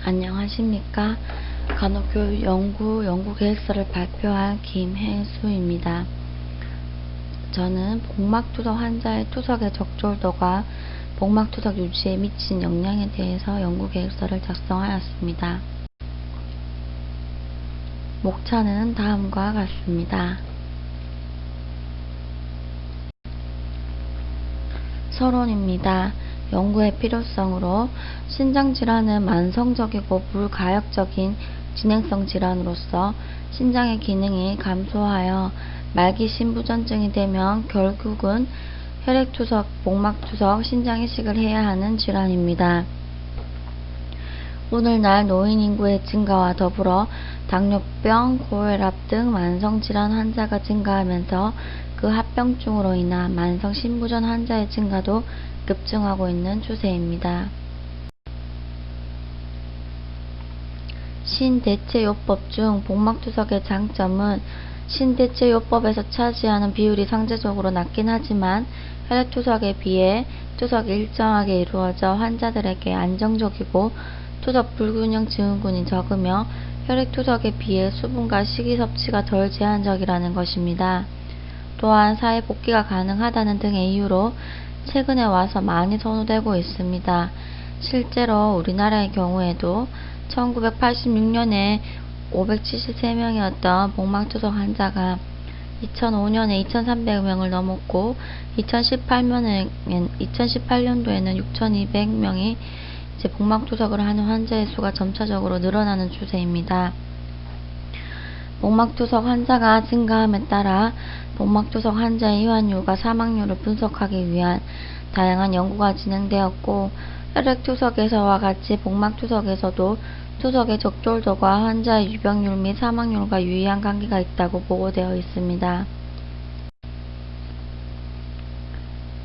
안녕하십니까. 간호교육 연구 계획서를 발표할 김혜수입니다. 저는 복막투석 환자의 투석의 적절도가 복막투석 유지에 미친 영향에 대해서 연구 계획서를 작성하였습니다. 목차는 다음과 같습니다. 서론입니다. 연구의 필요성으로 신장질환은 만성적이고 불가역적인 진행성 질환으로서 신장의 기능이 감소하여 말기 신부전증이 되면 결국은 혈액투석, 복막투석, 신장이식을 해야 하는 질환입니다. 오늘날 노인 인구의 증가와 더불어 당뇨병, 고혈압 등 만성질환 환자가 증가하면서 그 합병증으로 인한 만성 신부전 환자의 증가도 급증하고 있는 추세입니다. 신대체요법 중 복막투석의 장점은 신대체요법에서 차지하는 비율이 상대적으로 낮긴 하지만 혈액투석에 비해 투석이 일정하게 이루어져 환자들에게 안정적이고 투석 불균형 증후군이 적으며 혈액투석에 비해 수분과 식이 섭취가 덜 제한적이라는 것입니다. 또한 사회 복귀가 가능하다는 등의 이유로 최근에 와서 많이 선호되고 있습니다. 실제로 우리나라의 경우에도 1986년에 573명이었던 복막투석 환자가 2005년에 2,300명을 넘었고 2018년도에는 6,200명이 이제 복막투석을 하는 환자의 수가 점차적으로 늘어나는 추세입니다. 복막투석 환자가 증가함에 따라 복막투석 환자의 이완율과 사망률을 분석하기 위한 다양한 연구가 진행되었고 혈액투석에서와 같이 복막투석에서도 투석의 적절도가 환자의 유병률 및 사망률과 유의한 관계가 있다고 보고되어 있습니다.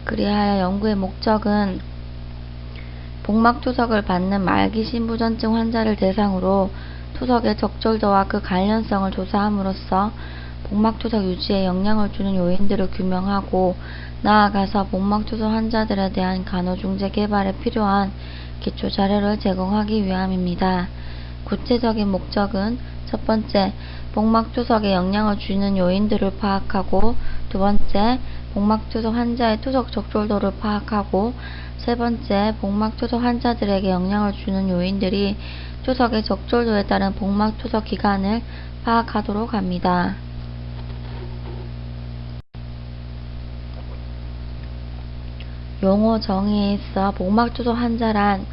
그리하여 연구의 목적은 복막투석을 받는 말기 신부전증 환자를 대상으로 투석의 적절도와 그 관련성을 조사함으로써 복막투석 유지에 영향을 주는 요인들을 규명하고 나아가서 복막투석 환자들에 대한 간호중재 개발에 필요한 기초자료를 제공하기 위함입니다. 구체적인 목적은 첫 번째, 복막투석에 영향을 주는 요인들을 파악하고 두 번째, 복막투석 환자의 투석 적절도를 파악하고 세 번째, 복막투석 환자들에게 영향을 주는 요인들이 투석의 적절도에 따른 복막투석 기간을 파악하도록 합니다. 용어 정의에 있어 복막투석 환자란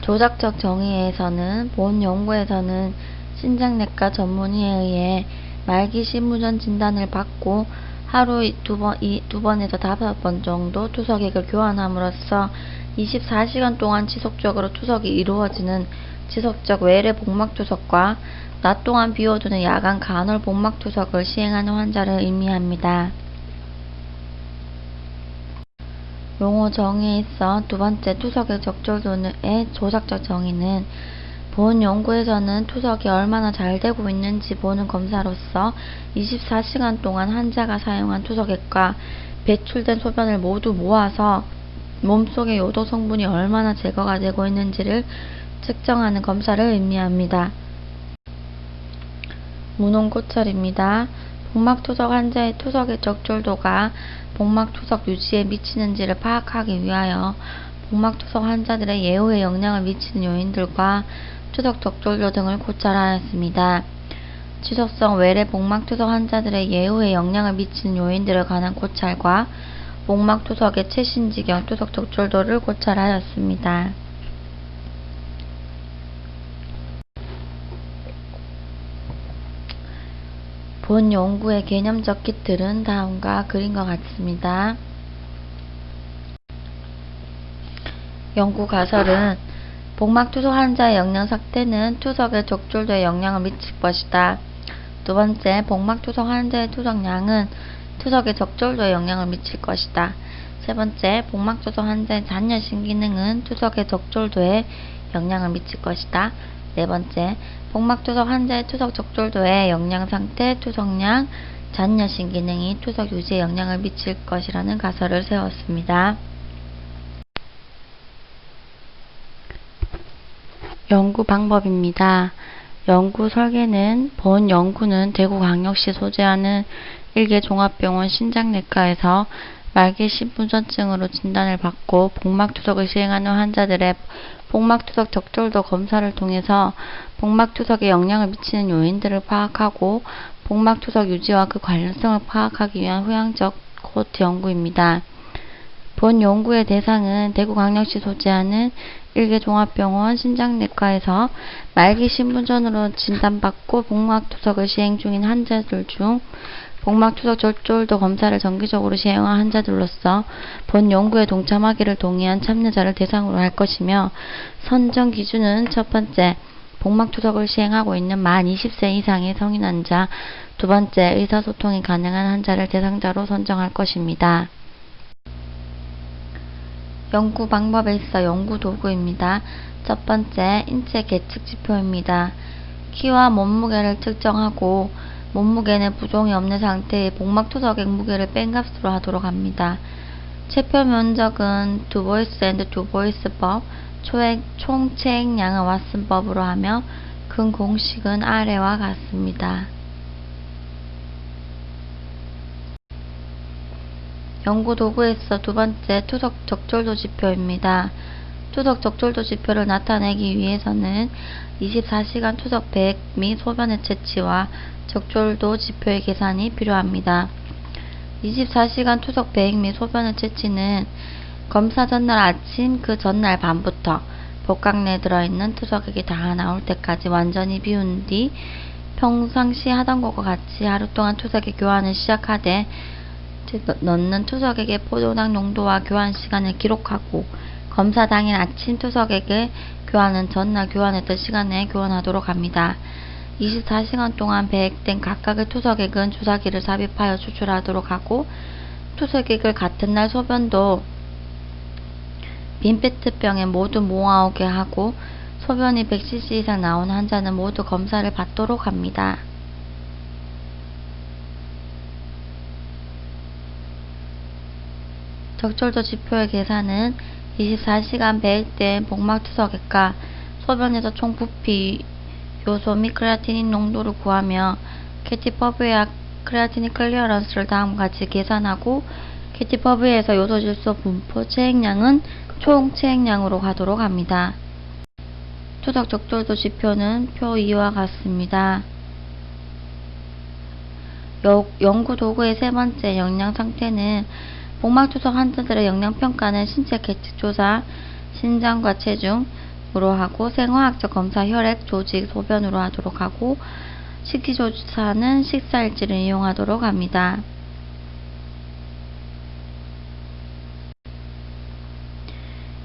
조작적 정의에서는 본 연구에서는 신장내과 전문의에 의해 말기 신부전 진단을 받고 하루 2번에서 5번 정도 투석액을 교환함으로써 24시간 동안 지속적으로 투석이 이루어지는 지속적 외래 복막투석과 낮 동안 비워두는 야간 간헐 복막투석을 시행하는 환자를 의미합니다. 용어 정의에 있어 두 번째 투석의 적절도의 조작적 정의는 본 연구에서는 투석이 얼마나 잘 되고 있는지 보는 검사로서 24시간 동안 환자가 사용한 투석액과 배출된 소변을 모두 모아서 몸속의 요도 성분이 얼마나 제거가 되고 있는지를 측정하는 검사를 의미합니다. 문헌고찰입니다. 복막투석 환자의 투석의 적절도가 복막투석 유지에 미치는지를 파악하기 위하여 복막투석 환자들의 예후에 영향을 미치는 요인들과 투석 적절도 등을 고찰하였습니다. 지속성 외래 복막투석 환자들의 예후에 영향을 미치는 요인들에 관한 고찰과 복막투석의 최신지경 투석 적절도를 고찰하였습니다. 본 연구의 개념적 기틀은 다음과 그림과 같습니다. 연구 가설은 복막투석 환자의 영양 삭대는 투석의 적절도에 영향을 미칠 것이다. 두 번째, 복막투석 환자의 투석량은 투석의 적절도에 영향을 미칠 것이다. 세 번째, 복막투석 환자의 잔여신 기능은 투석의 적절도에 영향을 미칠 것이다. 네 번째, 복막투석 환자의 투석 적절도에 영양상태, 투석량, 잔여신 기능이 투석 유지에 영향을 미칠 것이라는 가설을 세웠습니다. 연구 방법입니다. 연구 설계는 본 연구는 대구광역시 소재하는 일개 종합병원 신장내과에서 말기 신부전증으로 진단을 받고 복막투석을 시행하는 환자들의 복막투석 적절도 검사를 통해서 복막투석에 영향을 미치는 요인들을 파악하고 복막투석 유지와 그 관련성을 파악하기 위한 후향적 코호트 연구입니다. 본 연구의 대상은 대구광역시 소재하는 일개 종합병원 신장내과에서 말기 신부전으로 진단받고 복막투석을 시행 중인 환자들 중 복막투석 적절도 검사를 정기적으로 시행한 환자들로서 본 연구에 동참하기를 동의한 참여자를 대상으로 할 것이며, 선정 기준은 첫 번째, 복막투석을 시행하고 있는 만 20세 이상의 성인 환자, 두 번째, 의사소통이 가능한 환자를 대상자로 선정할 것입니다. 연구 방법에 있어 연구 도구입니다. 첫 번째, 인체 계측 지표입니다. 키와 몸무게를 측정하고 몸무게는 부종이 없는 상태의 복막투석의 무게를 뺀 값으로 하도록 합니다. 체표 면적은 두보이스 앤드 두보이스법, 총 체액량은 왓슨법으로 하며 근 공식은 아래와 같습니다. 연구 도구에서 두 번째, 투석 적절도 지표입니다. 투석 적절도 지표를 나타내기 위해서는 24시간 투석 배액 및 소변의 채취와 적절도 지표의 계산이 필요합니다. 24시간 투석 배액 및 소변의 채취는 검사 전날 아침 그 전날 밤부터 복강 내에 들어있는 투석액이 다 나올 때까지 완전히 비운 뒤 평상시 하던 것과 같이 하루 동안 투석액 교환을 시작하되 넣는 투석액의 포도당 농도와 교환 시간을 기록하고 검사 당일 아침 투석액을 교환은 전날 교환했던 시간에 교환하도록 합니다. 24시간 동안 배액된 각각의 투석액은 주사기를 삽입하여 추출하도록 하고, 투석액을 같은 날 소변도 빈 페트병에 모두 모아오게 하고 소변이 100cc 이상 나온 환자는 모두 검사를 받도록 합니다. 적절도 지표의 계산은 24시간 배액된 복막투석액과 소변에서 총 부피 요소 및 크레아티닌 농도를 구하며 캐티퍼브웨어 크레아티닌 클리어런스를 다음과 같이 계산하고, 캐티퍼브웨어에서 요소질소 분포 체액량은 총 체액량으로 가도록 합니다. 투석 적절도 지표는 표 2와 같습니다. 연구 도구의 세 번째, 영양 상태는 복막투석 환자들의 영양평가는 신체 계측 조사, 신장과 체중으로 하고, 생화학적 검사, 혈액, 조직, 소변으로 하도록 하고, 식기 조사는 식사일지를 이용하도록 합니다.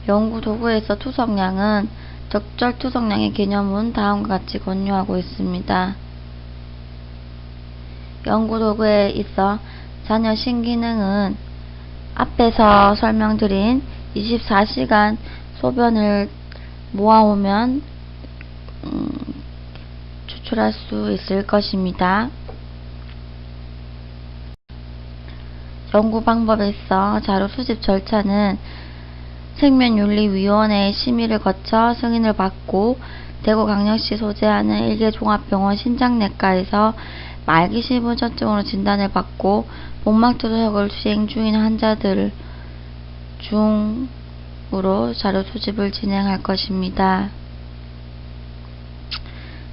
연구 도구에서 투석량은 적절 투석량의 개념은 다음과 같이 권유하고 있습니다. 연구 도구에 있어 잔여 신기능은 앞에서 설명드린 24시간 소변을 모아오면 추출할 수 있을 것입니다. 연구 방법에 있어 자료 수집 절차는 생명윤리위원회의 심의를 거쳐 승인을 받고 대구광역시 소재하는 일개 종합병원 신장내과에서 말기 신부전증으로 진단을 받고 복막투석을 시행 중인 환자들 중으로 자료 수집을 진행할 것입니다.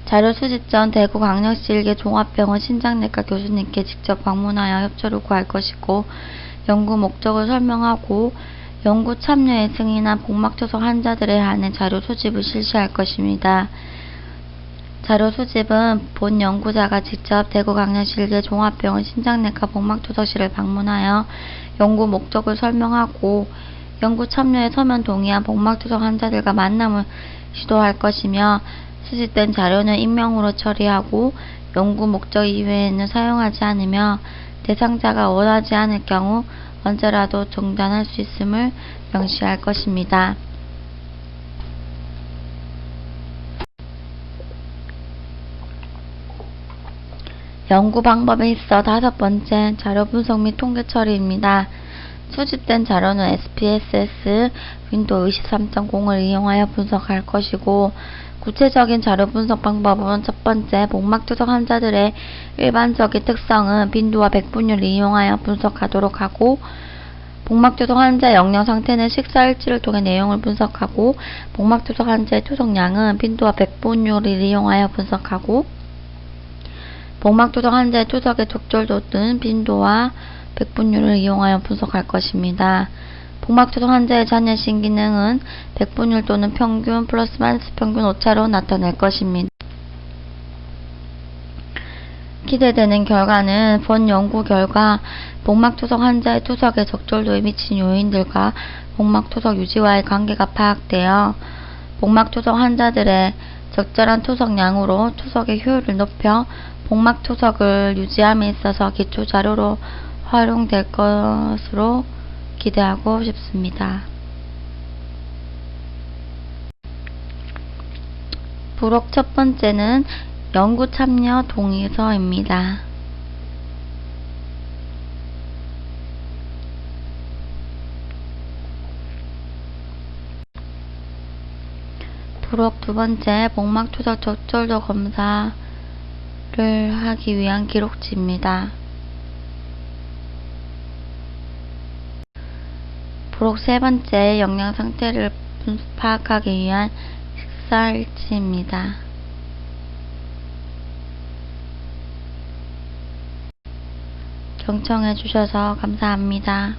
자료 수집 전 대구광역시 일개 종합병원 신장내과 교수님께 직접 방문하여 협조를 구할 것이고, 연구 목적을 설명하고 연구 참여에 승인한 복막투석 환자들에 한해 자료 수집을 실시할 것입니다. 자료 수집은 본 연구자가 직접 대구광역시 일개 종합병원 신장내과 복막투석실을 방문하여 연구 목적을 설명하고 연구 참여에 서면 동의한 복막투석 환자들과 만남을 시도할 것이며, 수집된 자료는 익명으로 처리하고 연구 목적 이외에는 사용하지 않으며 대상자가 원하지 않을 경우 언제라도 중단할 수 있음을 명시할 것입니다. 연구 방법에 있어 다섯 번째, 자료 분석 및 통계 처리입니다. 수집된 자료는 SPSS 윈도우 23.0을 이용하여 분석할 것이고, 구체적인 자료 분석 방법은 첫 번째, 복막 투석 환자들의 일반적인 특성은 빈도와 백분율을 이용하여 분석하도록 하고, 복막 투석 환자의 영양 상태는 식사 일지를 통해 내용을 분석하고, 복막 투석 환자의 투석량은 빈도와 백분율을 이용하여 분석하고, 복막 투석 환자의 투석의 적절도는 빈도와 백분율을 이용하여 분석할 것입니다. 복막 투석 환자의 잔여신 기능은 백분율 또는 평균 플러스 마이너스 평균 오차로 나타낼 것입니다. 기대되는 결과는 본 연구 결과 복막 투석 환자의 투석의 적절도에 미친 요인들과 복막 투석 유지와의 관계가 파악되어 복막 투석 환자들의 적절한 투석량으로 투석의 효율을 높여 복막 투석을 유지함에 있어서 기초 자료로 활용될 것으로 기대하고 싶습니다. 부록 첫 번째는 연구 참여 동의서입니다. 부록 두 번째, 복막 투석 적절도 검사를 하기 위한 기록지입니다. 부록 세 번째, 영양 상태를 파악하기 위한 식사 일지입니다. 경청해 주셔서 감사합니다.